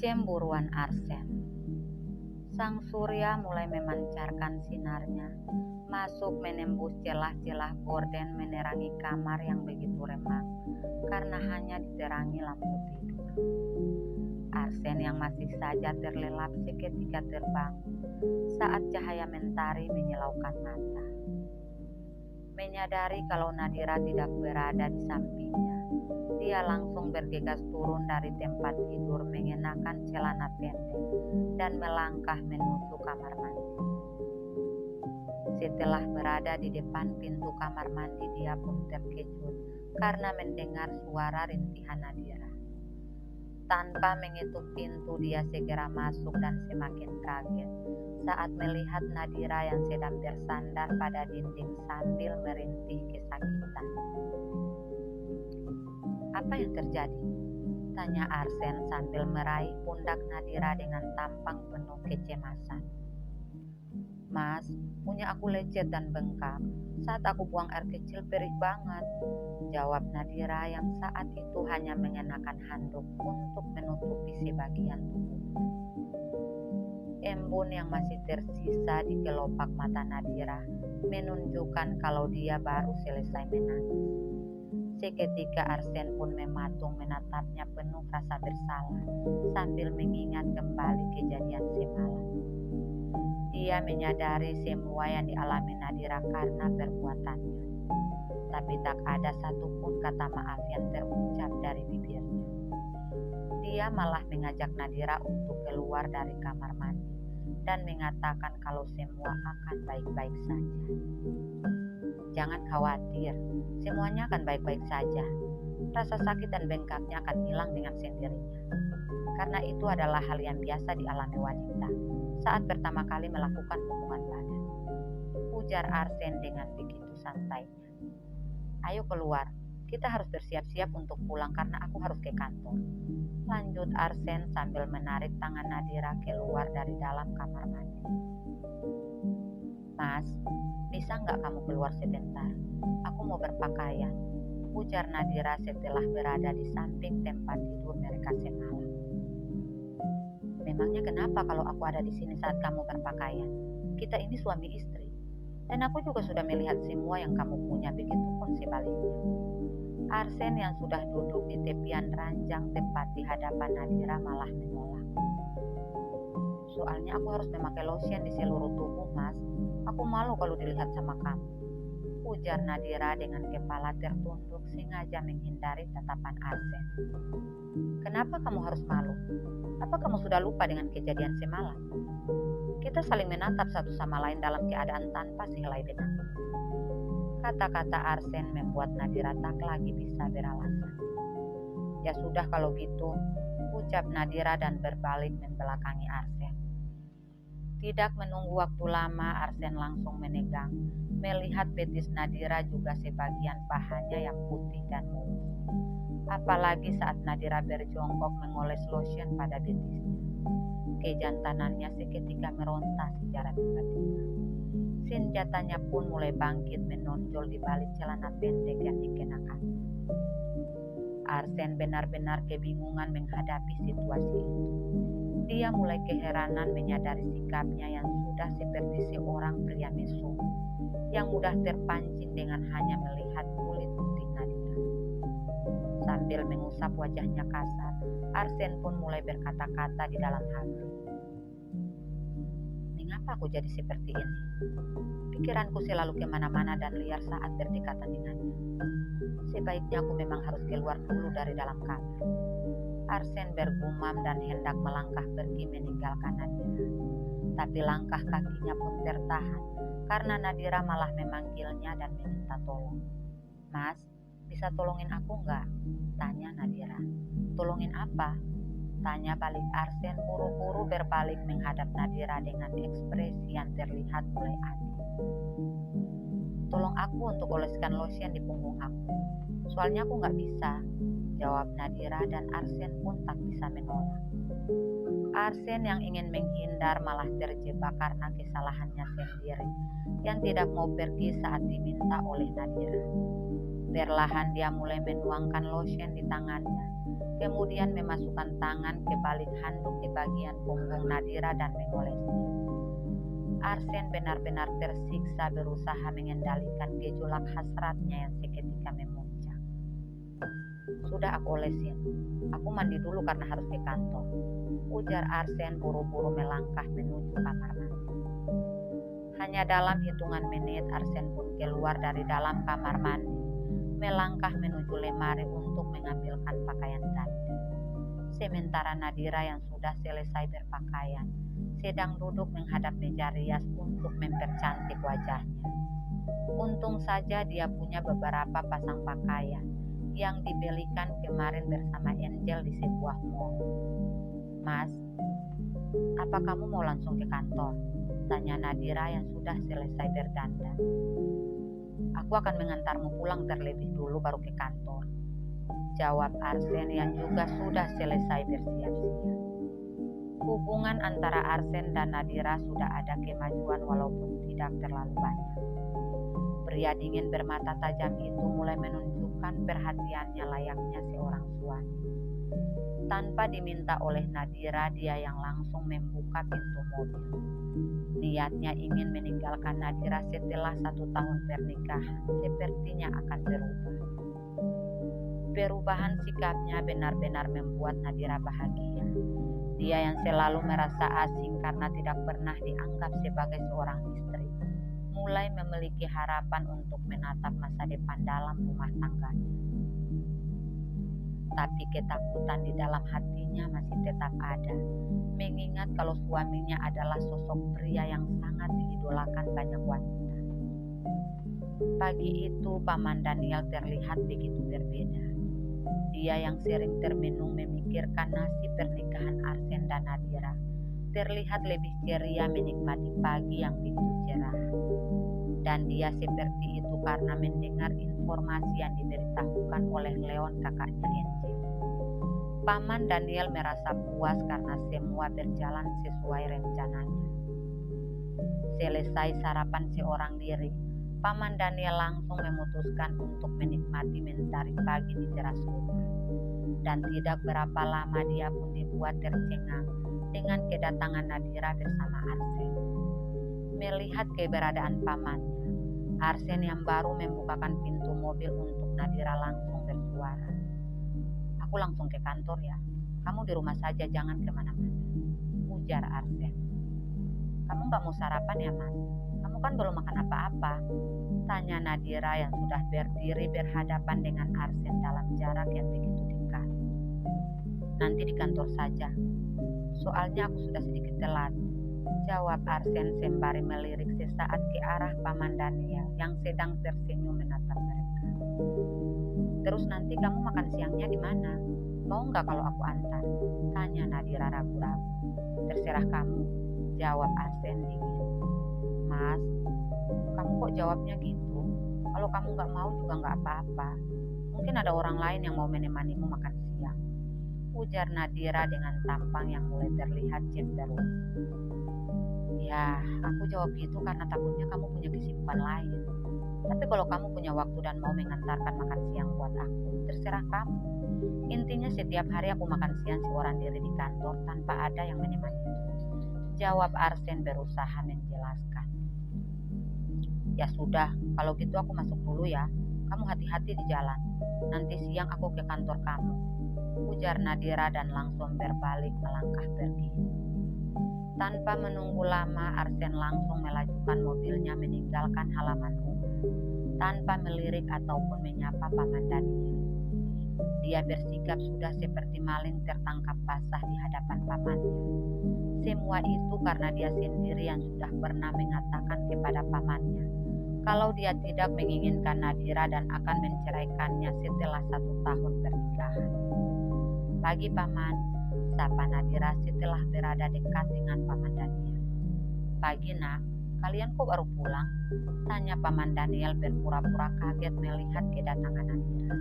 Cemburuan Arsen. Sang surya mulai memancarkan sinarnya, masuk menembus celah-celah gorden menerangi kamar yang begitu remang, karena hanya diterangi lampu tidur. Arsen yang masih saja terlelap seketika terbang, saat cahaya mentari menyilaukan mata. Menyadari kalau Nadira tidak berada di sampingnya, dia langsung bergegas turun dari tempat tidur mengenakan celana pendek dan melangkah menuju kamar mandi. Setelah berada di depan pintu kamar mandi, dia pun terkejut karena mendengar suara rintihan Nadira. Tanpa mengetuk pintu, dia segera masuk dan semakin kaget saat melihat Nadira yang sedang bersandar pada dinding sambil merintih kesakitan. "Apa yang terjadi?" tanya Arsen sambil meraih pundak Nadira dengan tampang penuh kecemasan. "Mas, punya aku lecet dan bengkak. Saat aku buang air kecil perih banget," jawab Nadira yang saat itu hanya mengenakan handuk untuk menutupi sebagian tubuhnya. Embun yang masih tersisa di kelopak mata Nadira menunjukkan kalau dia baru selesai menangis. Seketika Arsen pun mematung menatapnya penuh rasa bersalah sambil mengingat kembali kejadian semalam. Dia menyadari semua yang dialami Nadira karena perbuatannya, tapi tak ada satupun kata maaf yang terucap dari bibirnya. Dia malah mengajak Nadira untuk keluar dari kamar mandi dan mengatakan kalau semua akan baik-baik saja. "Jangan khawatir, semuanya akan baik-baik saja. Rasa sakit dan bengkaknya akan hilang dengan sendirinya. Karena itu adalah hal yang biasa dialami wanita saat pertama kali melakukan hubungan badan," ujar Arsen dengan begitu santainya. "Ayo keluar, kita harus bersiap-siap untuk pulang karena aku harus ke kantor," lanjut Arsen sambil menarik tangan Nadira keluar dari dalam kamar mandi. "Mas, bisa nggak kamu keluar sebentar? Aku mau berpakaian," ujar Nadira setelah berada di samping tempat tidur mereka semalam. "Memangnya kenapa kalau aku ada di sini saat kamu berpakaian? Kita ini suami istri. Dan aku juga sudah melihat semua yang kamu punya, begitupun sebaliknya." Arsen yang sudah duduk di tepian ranjang tepat di hadapan Nadira malah menolak. "Soalnya aku harus memakai lotion di seluruh tubuh, Mas. Aku malu kalau dilihat sama kamu," ujar Nadira dengan kepala tertunduk sengaja menghindari tatapan Arsen. "Kenapa kamu harus malu? Apa kamu sudah lupa dengan kejadian semalam? Kita saling menatap satu sama lain dalam keadaan tanpa sehelai benang." Kata-kata Arsen membuat Nadira tak lagi bisa beralasan. "Ya sudah kalau gitu," ucap Nadira dan berbalik membelakangi Arsen. Tidak menunggu waktu lama, Arsen langsung menegang, melihat betis Nadira juga sebagian pahanya yang putih dan mulus. Apalagi saat Nadira berjongkok mengoles lotion pada betisnya. Kejantanannya seketika meronta secara tiba-tiba. Senjatanya pun mulai bangkit menonjol di balik celana pendek yang dikenakannya. Arsen benar-benar kebingungan menghadapi situasi itu. Dia mulai keheranan menyadari sikapnya yang sudah seperti seorang pria mesum yang mudah terpancing dengan hanya melihat kulit putih Nadira. Sambil mengusap wajahnya kasar, Arsen pun mulai berkata-kata di dalam hati. "Mengapa aku jadi seperti ini? Pikiranku selalu kemana-mana dan liar saat berdekatan dengannya. Sebaiknya aku memang harus keluar dulu dari dalam kamar." Arsen bergumam dan hendak melangkah pergi meninggalkan Nadira. Tapi langkah kakinya pun tertahan karena Nadira malah memanggilnya dan meminta tolong. "Mas, bisa tolongin aku nggak?" tanya Nadira. "Tolongin apa?" tanya balik Arsen buru-buru berbalik menghadap Nadira dengan ekspresi yang terlihat mulai adil. "Tolong aku untuk oleskan lotion di punggung aku. Soalnya aku nggak bisa," jawab Nadira dan Arsen pun tak bisa menolak. Arsen yang ingin menghindar malah terjebak karena kesalahannya sendiri yang tidak mau pergi saat diminta oleh Nadira. Perlahan dia mulai menuangkan lotion di tangannya kemudian memasukkan tangan ke balik handuk di bagian punggung Nadira dan mengolesnya. Arsen benar-benar tersiksa berusaha mengendalikan gejolak hasratnya yang seketika memuncak. Sudah aku olesin, aku mandi dulu karena harus ke kantor, ujar Arsen buru-buru melangkah menuju kamar mandi. Hanya dalam hitungan menit Arsen pun keluar dari dalam kamar mandi, melangkah menuju lemari untuk mengambilkan pakaian ganti. Sementara Nadira yang sudah selesai berpakaian sedang duduk menghadap meja rias untuk mempercantik wajahnya. Untung saja dia punya beberapa pasang pakaian yang dibelikan kemarin bersama Angel di sebuah mall. Mas, apa kamu mau langsung ke kantor? Tanya Nadira yang sudah selesai berdandan. Aku akan mengantarmu pulang terlebih dulu baru ke kantor, jawab Arsen yang juga sudah selesai bersiap-siap. Hubungan antara Arsen dan Nadira sudah ada kemajuan walaupun tidak terlalu banyak. Pria dingin bermata tajam itu mulai menunjukkan perhatiannya layaknya seorang suami. Tanpa diminta oleh Nadira, dia yang langsung membuka pintu mobil. Niatnya ingin meninggalkan Nadira setelah 1 tahun pernikahan, sepertinya akan berubah. Perubahan sikapnya benar-benar membuat Nadira bahagia. Dia yang selalu merasa asing karena tidak pernah dianggap sebagai seorang istri, mulai memiliki harapan untuk menatap masa depan dalam rumah tangganya. Tapi ketakutan di dalam hatinya masih tetap ada, mengingat kalau suaminya adalah sosok pria yang sangat diidolakan banyak wanita. Pagi itu Paman Daniel terlihat begitu berbeda. Dia yang sering termenung memikirkan nasib pernikahan Arsen dan Nadira terlihat lebih ceria menikmati pagi yang begitu cerah. Dan dia seperti itu karena mendengar informasi yang diberitahukan oleh Leon kakaknya Angel. Paman Daniel merasa puas karena semua berjalan sesuai rencananya. Selesai sarapan seorang diri, Paman Daniel langsung memutuskan untuk menikmati mentari pagi di teras rumah. Dan tidak berapa lama dia pun dibuat tercengang dengan kedatangan Nadira bersama Arsen. Melihat keberadaan pamannya, Arsen yang baru membukakan pintu mobil untuk Nadira langsung bersuara. Aku langsung ke kantor ya, kamu di rumah saja jangan kemana-mana, ujar Arsen. Kamu gak mau sarapan ya mas? Kamu kan belum makan apa-apa, tanya Nadira yang sudah berdiri berhadapan dengan Arsen dalam jarak yang begitu dekat. Nanti di kantor saja, soalnya aku sudah sedikit telat, jawab Arsen sembari melirik sesaat ke arah Paman Daniel yang sedang tersenyum menatap mereka. Terus nanti kamu makan siangnya di mana? Mau nggak kalau aku antar? Tanya Nadira ragu-ragu. Terserah kamu, jawab Arsen dingin. Mas, kamu kok jawabnya gitu? Kalau kamu nggak mau juga nggak apa-apa. Mungkin ada orang lain yang mau menemanimu makan siang, ujar Nadira dengan tampang yang mulai terlihat cemberut. Ya, aku jawab gitu karena takutnya kamu punya kesibukan lain. Tapi kalau kamu punya waktu dan mau mengantarkan makan siang buat aku, terserah kamu. Intinya setiap hari aku makan siang seorang diri di kantor tanpa ada yang menemani, jawab Arsen berusaha menjelaskan. Ya sudah, kalau gitu aku masuk dulu ya. Kamu hati-hati di jalan. Nanti siang aku ke kantor kamu, ujar Nadira dan langsung berbalik melangkah pergi. Tanpa menunggu lama, Arsen langsung melajukan mobilnya meninggalkan halaman rumah, tanpa melirik ataupun menyapa Paman Daniel. Dia bersikap sudah seperti maling tertangkap basah di hadapan pamannya. Semua itu karena dia sendiri yang sudah pernah mengatakan kepada pamannya kalau dia tidak menginginkan Nadira dan akan menceraikannya setelah 1 tahun pernikahan. Pagi paman, sapa Nadira setelah berada dekat dengan Paman Daniel. Pagi nak, kalian kok baru pulang? Tanya Paman Daniel berpura-pura kaget melihat kedatangan Nadira.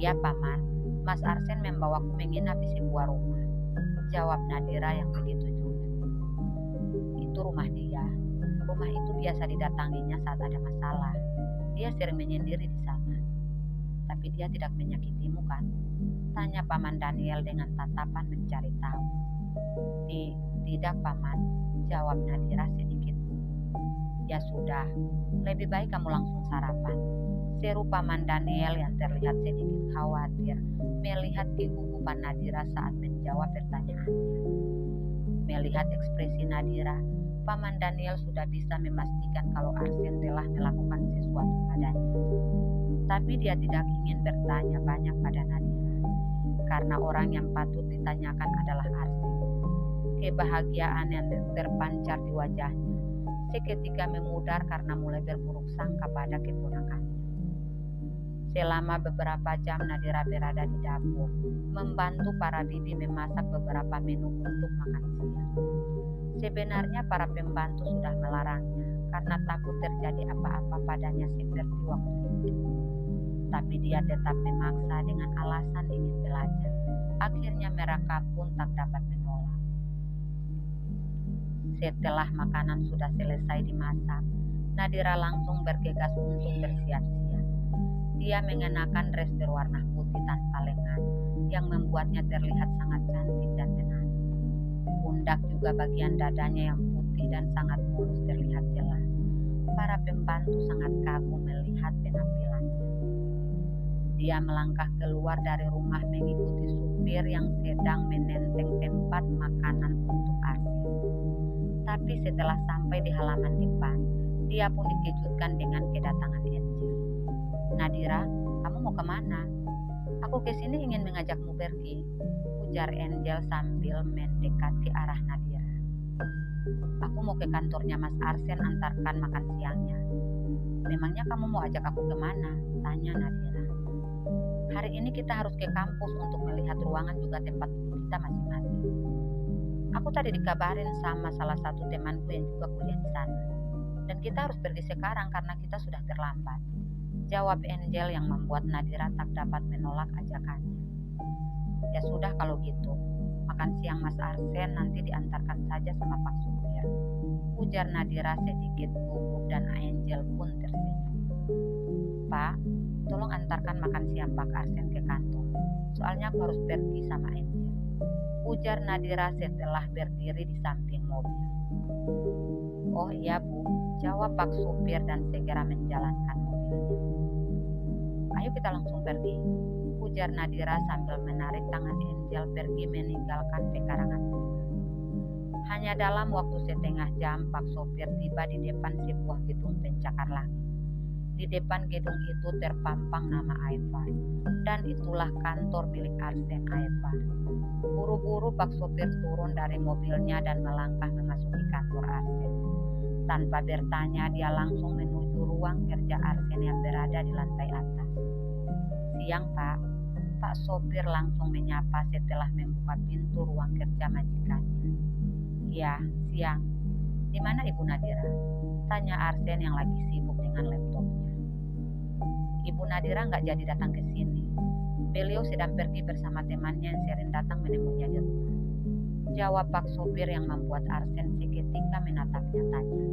Iya paman, Mas Arsen membawaku menginap di sebuah rumah, jawab Nadira yang begitu jujur. Itu rumah dia. Rumah itu biasa didatanginya saat ada masalah. Dia sering menyendiri di sana. Tapi dia tidak menyakitimu kan? Tanya Paman Daniel dengan tatapan mencari tahu. Tidak Paman, jawab Nadira sedikit. Ya sudah, lebih baik kamu langsung sarapan, seru Paman Daniel yang terlihat sedikit khawatir melihat kegugupan Nadira saat menjawab pertanyaannya. Melihat ekspresi Nadira, Paman Daniel sudah bisa memastikan kalau Arsen telah melakukan sesuatu padanya. Tapi dia tidak ingin bertanya banyak pada Nadira, karena orang yang patut ditanyakan adalah Arsen. Kebahagiaan yang terpancar di wajahnya seketika memudar karena mulai berburuk sangka pada keponakannya. Selama beberapa jam Nadira berada di dapur, membantu para bibi memasak beberapa menu untuk makan siang. Sebenarnya para pembantu sudah melarangnya karena takut terjadi apa-apa padanya seperti waktu itu. Tapi dia tetap memaksa dengan alasan ingin belajar. Akhirnya mereka pun tak dapat menolak. Setelah makanan sudah selesai dimasak, Nadira langsung bergegas untuk bersiap-siap. Dia mengenakan dress berwarna putih tanpa lengan yang membuatnya terlihat sangat cantik dan menarik. Pundak juga bagian dadanya yang putih dan sangat mulus terlihat jelas. Para pembantu sangat kagum melihat penampilannya. Dia melangkah keluar dari rumah mengikuti supir yang sedang menenteng tempat makanan untuk Arsen. Tapi setelah sampai di halaman depan, dia pun dikejutkan dengan kedatangan Angel. Nadira, kamu mau kemana? Aku kesini ingin mengajakmu pergi, ujar Angel sambil mendekat ke arah Nadira. Aku mau ke kantornya Mas Arsen antarkan makan siangnya. Memangnya kamu mau ajak aku kemana? Tanya Nadira. Hari ini kita harus ke kampus untuk melihat ruangan juga tempat duduk kita masing-masing. Aku tadi dikabarin sama salah satu temanku yang juga kuliah di sana. Dan kita harus pergi sekarang karena kita sudah terlambat. Jawab Angel yang membuat Nadira tak dapat menolak ajakannya. Ya sudah kalau gitu, makan siang Mas Arsen nanti diantarkan saja sama Pak Supir. Ujar Nadira sedikit gugup dan Angel pun tersenyum. Pak, tolong antarkan makan siang Pak Arsen ke kantor. Soalnya aku harus pergi sama Angel. Ujar Nadira setelah berdiri di samping mobil. Oh iya Bu, jawab Pak Supir dan segera menjalankan mobilnya. Ayo kita langsung pergi, ujar Nadira sambil menarik tangan Angel pergi meninggalkan pekarangan rumah. Hanya dalam waktu setengah jam Pak Supir tiba di depan sebuah gedung pencakar langit. Di depan gedung itu terpampang nama Aifar, dan itulah kantor milik Arsen Aifar. Buru-buru Pak Sopir turun dari mobilnya dan melangkah memasuki kantor Arsen. Tanpa bertanya, dia langsung menuju ruang kerja Arsen yang berada di lantai atas. Siang Pak, Pak Sopir langsung menyapa setelah membuka pintu ruang kerja majikannya. Ya, siang. Di mana Ibu Nadira? Tanya Arsen yang lagi sibuk dengan laptopnya. Ibu Nadira nggak jadi datang ke sini. Beliau sedang pergi bersama temannya yang sering datang menemuinya di rumah. Jawab Pak Sopir yang membuat Arsen seketika menatapnya tanya.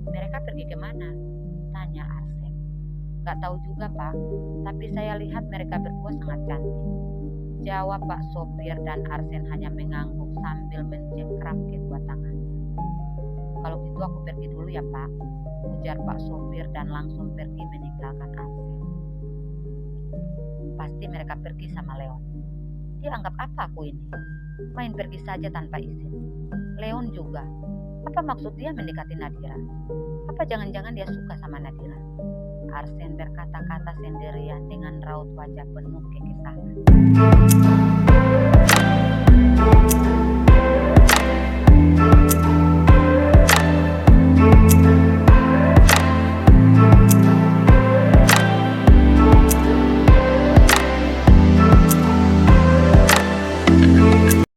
Mereka pergi kemana? Tanya Arsen. Gak tahu juga Pak, tapi saya lihat mereka berdua sangat cantik. Jawab Pak Sopir dan Arsen hanya mengangguk sambil mencengkram kedua tangannya. Kalau gitu aku pergi dulu ya Pak, ujar Pak Sopir dan langsung pergi meninggalkan Arsen. Pasti mereka pergi sama Leon. Dia anggap apa aku ini? Main pergi saja tanpa izin. Leon juga. Apa maksud dia mendekati Nadira? Apa jangan-jangan dia suka sama Nadira? Arsen berkata-kata sendirian dengan raut wajah penuh kekesalan.